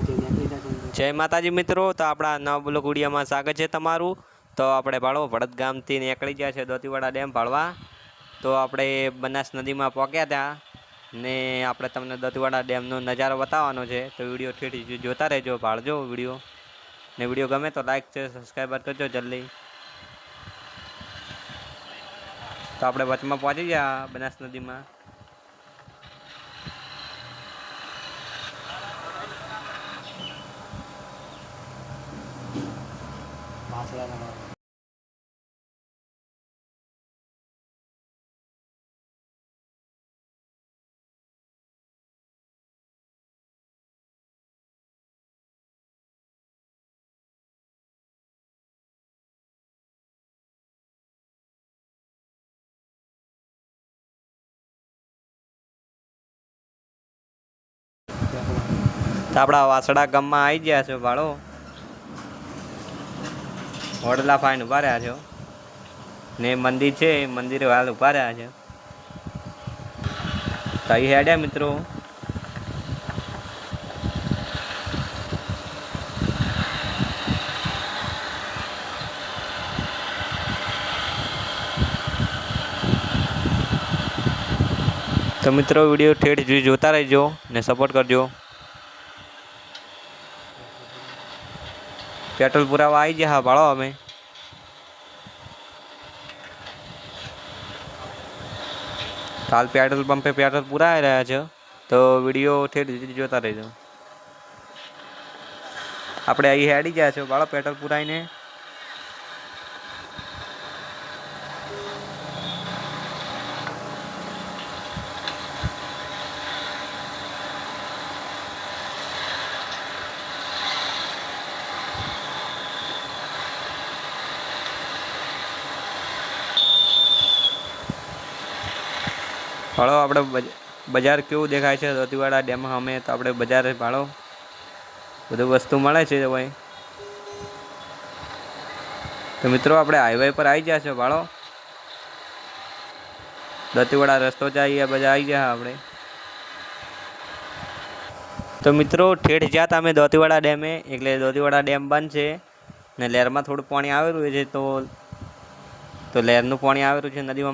जय माताजी मित्रों। तो अपना नवा ब्लॉग विडियो में स्वागत है तमारू। तो આપણે ભાળો ભડત ગામથી નીકળી ગયા છે દોતીવાડા ડેમ ભાળવા। તો આપણે બનાસ નદીમાં પહોંચ્યા ત્યાં ને આપણે તમને દોતીવાડા ડેમનો નજારો બતાવવાનો છે। તો વિડીયો ઠેઠી જોતા રહેજો, ભાળજો વિડીયો ને વિડીયો ગમે તો લાઈક છે સબસ્ક્રાઈબર કરજો જલ્દી। તો આપણે વચમાં પહોંચી ગયા બનાસ નદીમાં। तो अपना वासड़ा गाम में आई गया छो भाड़ो। वडला फाइन उभा रह्या छो ने मंदिर है, मंदिर हाल उभा रह्या छे। तो अहीं हेड्या मित्रों। तो मित्रों विडियो ठेठ जोता रहो ने सपोर्ट करजो। पेट्रोल पूरा आई गया हाँ भाड़ो अमे। हाल पेट्रोल पंप पे पेट्रोल पूरा आई रहा है। तो विडियो ठेठ जोता रहो। आपणे अहीं हेडी गया छो भाड़ो पेट्रोल पुराईने। भाड़ो अपने बजार केवं देखाय छे दोतीवाड़ा डेम सामे। तो अपने बजार भाड़ो बधु वस्तु मळे छे भाई। तो मित्रों अपने हाईवे पर आई गया छे भाड़ो। दोतीवाड़ा रस्तो जाइए बजा आई गया अपने। तो मित्रों ठेठ ज्याता अमे दोतीवाड़ा डेमे एटले दोतीवाड़ा डेम बंध छे ने लहेर में थोड़ुं पाणी आवेલું छे। तो लहेरनुं पाणी आवेલું छे नदी में।